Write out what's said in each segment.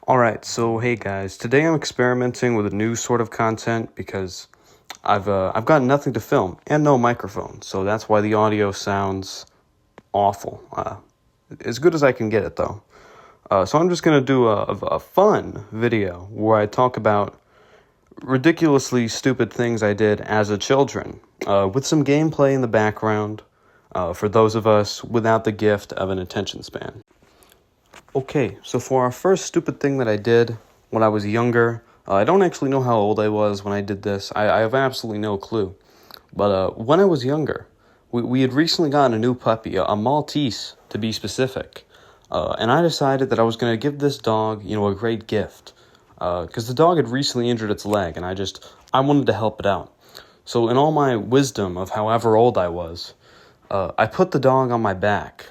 Alright, so hey guys, today I'm experimenting with a new sort of content because I've got nothing to film and no microphone, so that's why the audio sounds awful. As good as I can get it though. So I'm just gonna do a fun video where I talk about ridiculously stupid things I did as a children, with some gameplay in the background, for those of us without the gift of an attention span. Okay, so for our first stupid thing that I did when I was younger, I don't actually know how old I was when I did this. I have absolutely no clue. But when I was younger, we had recently gotten a new puppy, a Maltese to be specific. And I decided that I was going to give this dog, a great gift. Because the dog had recently injured its leg, and I wanted to help it out. So in all my wisdom of however old I was, I put the dog on my back.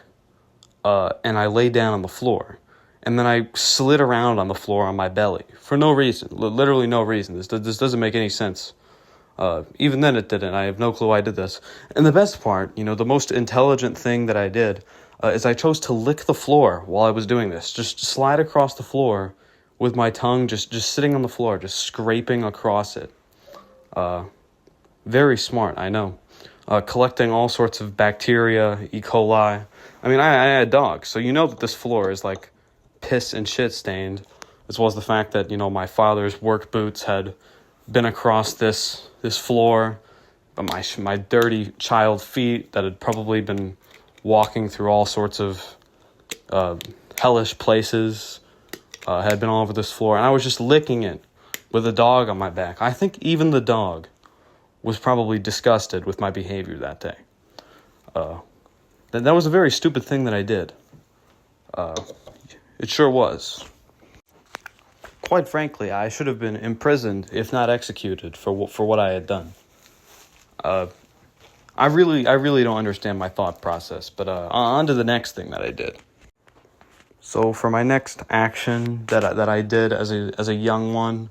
And I lay down on the floor. And then I slid around on the floor on my belly for no reason, literally no reason. This doesn't make any sense. Even then it didn't. I have no clue why I did this. And the best part, the most intelligent thing that I did is I chose to lick the floor while I was doing this. Just slide across the floor with my tongue, just sitting on the floor, just scraping across it. Very smart, I know. Collecting all sorts of bacteria, E. coli. I mean, I had dogs, so you know that this floor is like piss and shit stained, as well as the fact that, my father's work boots had been across this floor, but my dirty child feet that had probably been walking through all sorts of hellish places had been all over this floor, and I was just licking it with a dog on my back. I think even the dog was probably disgusted with my behavior that day. That was a very stupid thing that I did. It sure was. Quite frankly, I should have been imprisoned, if not executed, for what I had done. I really don't understand my thought process, but on to the next thing that I did. So for my next action that I did as a young one,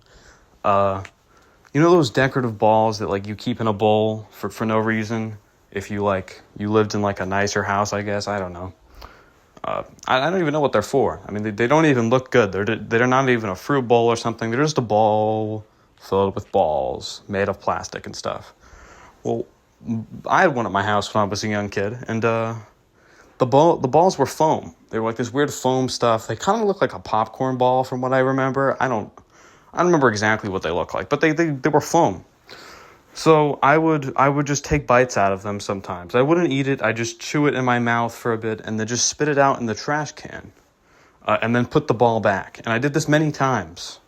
those decorative balls that you keep in a bowl for no reason? If you lived in a nicer house, I guess. I don't know. I don't even know what they're for. I mean, they don't even look good. They're not even a fruit bowl or something. They're just a bowl filled with balls made of plastic and stuff. Well, I had one at my house when I was a young kid, and the balls were foam. They were like this weird foam stuff. They kind of look like a popcorn ball from what I remember. I don't remember exactly what they look like, but they were foam. So I would just take bites out of them sometimes. I wouldn't eat it. I just chew it in my mouth for a bit and then just spit it out in the trash can, and then put the ball back. And I did this many times,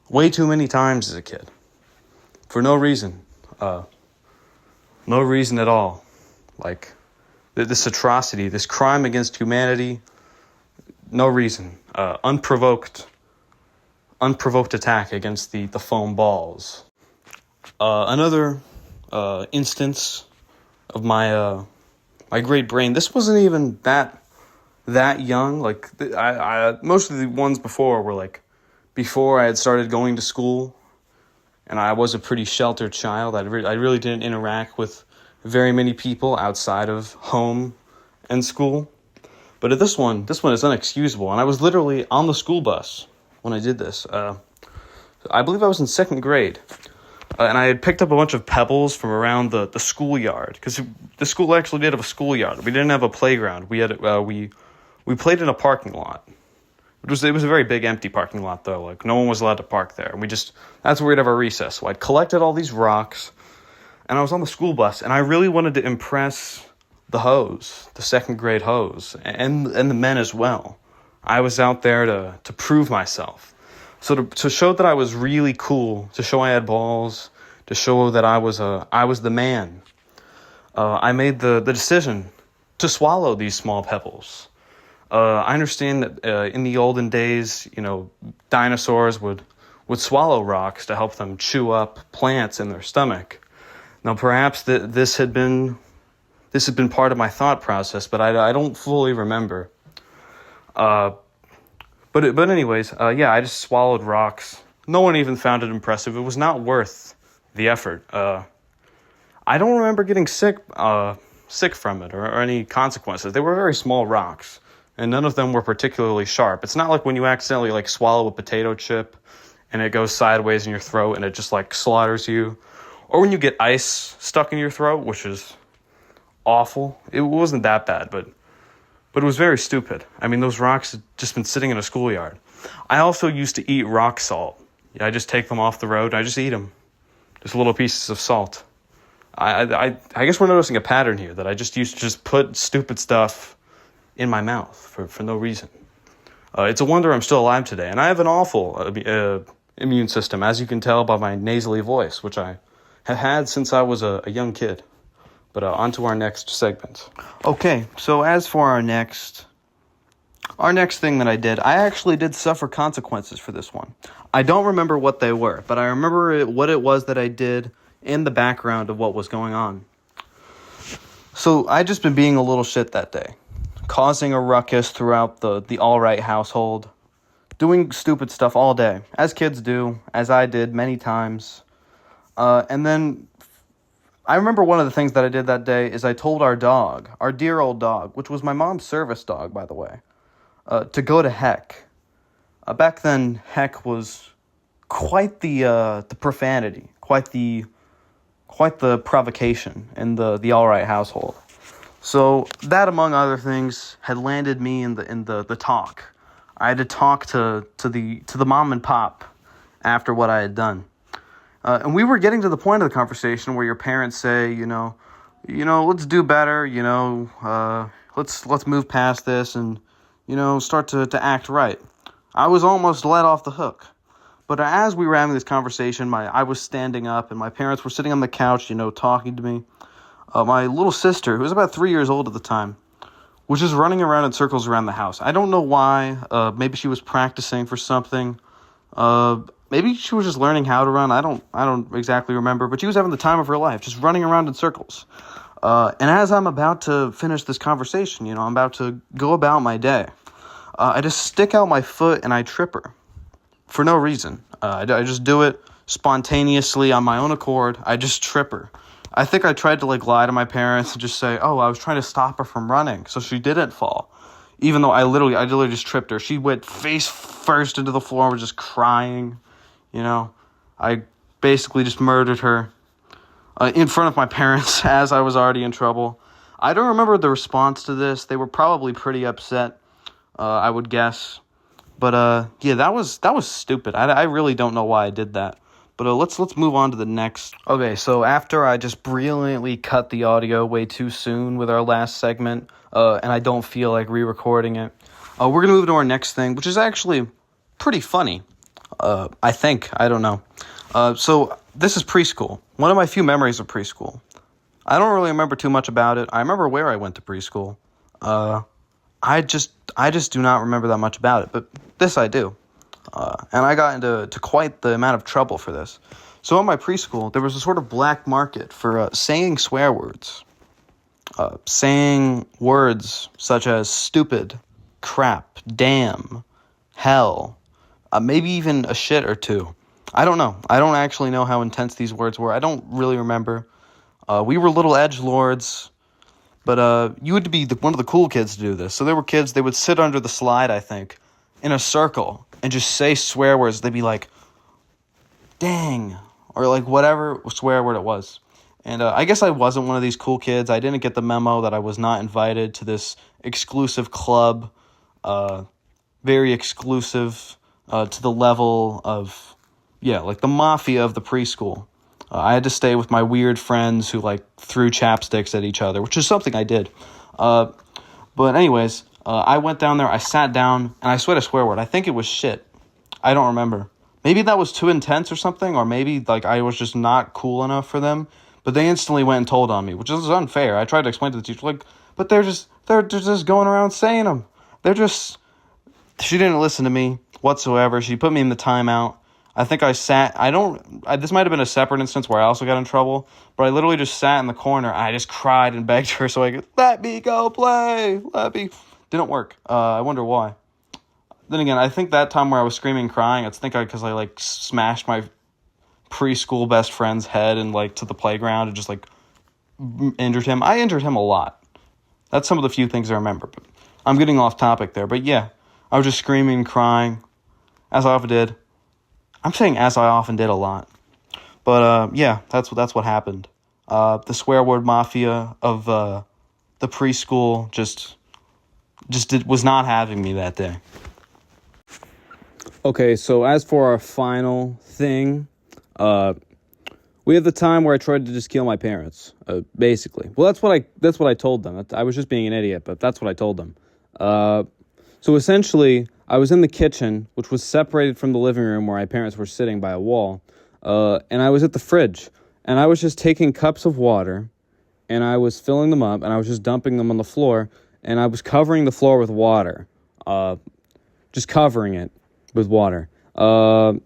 way too many times as a kid, for no reason, no reason at all. This atrocity, this crime against humanity, no reason, unprovoked attack against the foam balls. Another instance of my great brain. This wasn't even that young. Most of the ones before were before I had started going to school, and I was a pretty sheltered child. I really didn't interact with very many people outside of home and school. But this one is unexcusable, and I was literally on the school bus when I did this. I believe I was in second grade. And I had picked up a bunch of pebbles from around the schoolyard, because the school actually did have a schoolyard. We didn't have a playground. We had we played in a parking lot. It was a very big empty parking lot though. No one was allowed to park there. And that's where we'd have our recess. So I'd collected all these rocks, and I was on the school bus, and I really wanted to impress the second grade hose, and the men as well. I was out there to prove myself. So to show that I was really cool, to show I had balls, to show that I was the man, I made the decision to swallow these small pebbles. I understand that in the olden days, dinosaurs would swallow rocks to help them chew up plants in their stomach. Now perhaps this had been part of my thought process, but I don't fully remember. But anyways, I just swallowed rocks. No one even found it impressive. It was not worth the effort. I don't remember getting sick from it or any consequences. They were very small rocks. and none of them were particularly sharp. It's not like when you accidentally like swallow a potato chip and it goes sideways in your throat and it just like slaughters you, or when you get ice stuck in your throat, which is awful. It wasn't that bad, but it was very stupid. I mean, those rocks had just been sitting in a schoolyard. I also used to eat rock salt. I just take them off the road and I just eat them. Just little pieces of salt. I guess we're noticing a pattern here that I just used to just put stupid stuff in my mouth for no reason. It's a wonder I'm still alive today, and I have an awful immune system, as you can tell by my nasally voice, which I have had since I was a young kid. But on to our next segment. Okay, so as for our next thing that I did, I actually did suffer consequences for this one. I don't remember what they were, but I remember what it was that I did in the background of what was going on. So I just been being a little shit that day, causing a ruckus throughout the All-Right household, doing stupid stuff all day, as kids do, as I did many times. And then I remember one of the things that I did that day is I told our dog, our dear old dog, which was my mom's service dog, by the way, to go to heck. Back then, heck was quite the profanity, quite the provocation in the All-Right household. So that, among other things, had landed me in the talk. I had to talk to the mom and pop after what I had done. And we were getting to the point of the conversation where your parents say, let's do better, let's move past this and, start to act right. I was almost let off the hook. But as we were having this conversation, I was standing up and my parents were sitting on the couch, talking to me. My little sister, who was about 3 years old at the time, was just running around in circles around the house. I don't know why. Maybe she was practicing for something. Maybe she was just learning how to run. I don't exactly remember, but she was having the time of her life, just running around in circles. And as I'm about to finish this conversation, I'm about to go about my day, I just stick out my foot and I trip her for no reason. I just do it spontaneously on my own accord. I just trip her. I think I tried to lie to my parents and just say, I was trying to stop her from running so she didn't fall. Even though I literally just tripped her. She went face first into the floor and was just crying. I basically just murdered her in front of my parents as I was already in trouble. I don't remember the response to this. They were probably pretty upset, I would guess. But yeah, that was stupid. I really don't know why I did that. But let's move on to the next. Okay, so after I just brilliantly cut the audio way too soon with our last segment, and I don't feel like re-recording it, we're going to move to our next thing, which is actually pretty funny. I think. I don't know. So this is preschool. One of my few memories of preschool. I don't really remember too much about it. I remember where I went to preschool. I just do not remember that much about it, but this I do. And I got into quite the amount of trouble for this. So in my preschool, there was a sort of black market for saying swear words. Saying words such as stupid, crap, damn, hell, maybe even a shit or two. I don't know. I don't actually know how intense these words were. I don't really remember. We were little edgelords, but you had to be one of the cool kids to do this. So there were kids, they would sit under the slide, I think, in a circle and just say swear words. They'd be like, dang, or whatever swear word it was. And I guess I wasn't one of these cool kids. I didn't get the memo that I was not invited to this exclusive club, very exclusive, to the level of, the mafia of the preschool. I had to stay with my weird friends who threw chapsticks at each other, which is something I did. But anyways, I went down there, I sat down, and I said a swear word. I think it was shit. I don't remember. Maybe that was too intense or something, or maybe I was just not cool enough for them. But they instantly went and told on me, which is unfair. I tried to explain to the teacher, but they're just going around saying them. She didn't listen to me whatsoever. She put me in the timeout. I think I sat, this might have been a separate instance where I also got in trouble, but I literally just sat in the corner. I just cried and begged her so I could, let me go play, Didn't work. I wonder why. Then again, I think that time where I was screaming and crying, because I smashed my preschool best friend's head and to the playground and just injured him. I injured him a lot. That's some of the few things I remember. But I'm getting off topic there, but yeah, I was just screaming and crying, as I often did. I'm saying as I often did a lot. But yeah, that's what happened. The swear word mafia of the preschool was not having me that day. Okay, so as for our final thing, we had the time where I tried to just kill my parents, basically. Well, that's what I told them. I was just being an idiot, but that's what I told them. So essentially, I was in the kitchen, which was separated from the living room where my parents were sitting by a wall, and I was at the fridge, and I was just taking cups of water, and I was filling them up, and I was just dumping them on the floor, and I was covering the floor with water, just covering it with water. And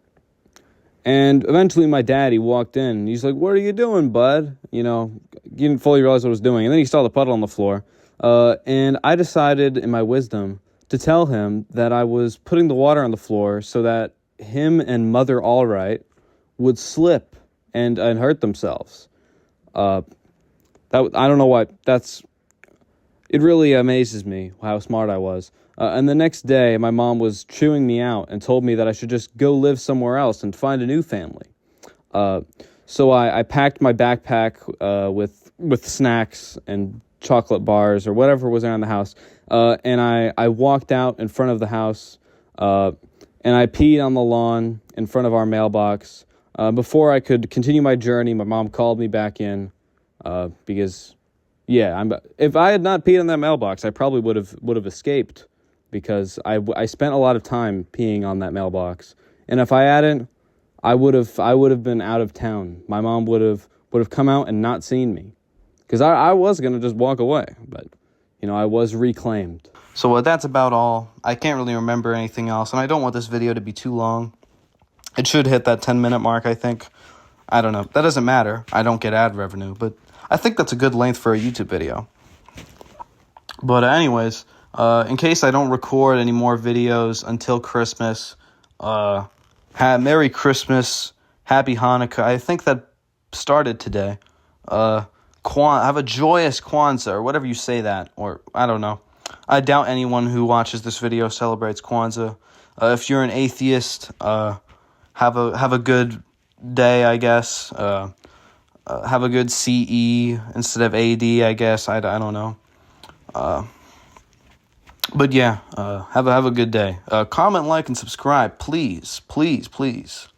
eventually my daddy walked in, and he's like, "What are you doing, bud?" You know, he didn't fully realize what I was doing, and then he saw the puddle on the floor, and I decided, in my wisdom, to tell him that I was putting the water on the floor so that him and Mother Allright would slip and hurt themselves. I don't know why. It really amazes me how smart I was. And the next day, my mom was chewing me out and told me that I should just go live somewhere else and find a new family. So I packed my backpack with snacks and chocolate bars or whatever was around the house, and I walked out in front of the house, and I peed on the lawn in front of our mailbox. Before I could continue my journey, my mom called me back in because... Yeah, if I had not peed in that mailbox, I probably would have escaped, because I spent a lot of time peeing on that mailbox, and if I hadn't, I would have been out of town. My mom would have come out and not seen me, because I was gonna just walk away, but I was reclaimed. So that's about all. I can't really remember anything else, and I don't want this video to be too long. It should hit that 10-minute mark, I think. I don't know. That doesn't matter. I don't get ad revenue, but I think that's a good length for a YouTube video. But anyways, in case I don't record any more videos until Christmas, Merry Christmas, Happy Hanukkah. I think that started today. Have a joyous Kwanzaa, or whatever you say that, or I don't know. I doubt anyone who watches this video celebrates Kwanzaa. If you're an atheist, have a good day, I guess. Have a good CE instead of AD, I guess. I don't know. But yeah, have a good day. Comment, like, and subscribe, please, please, please.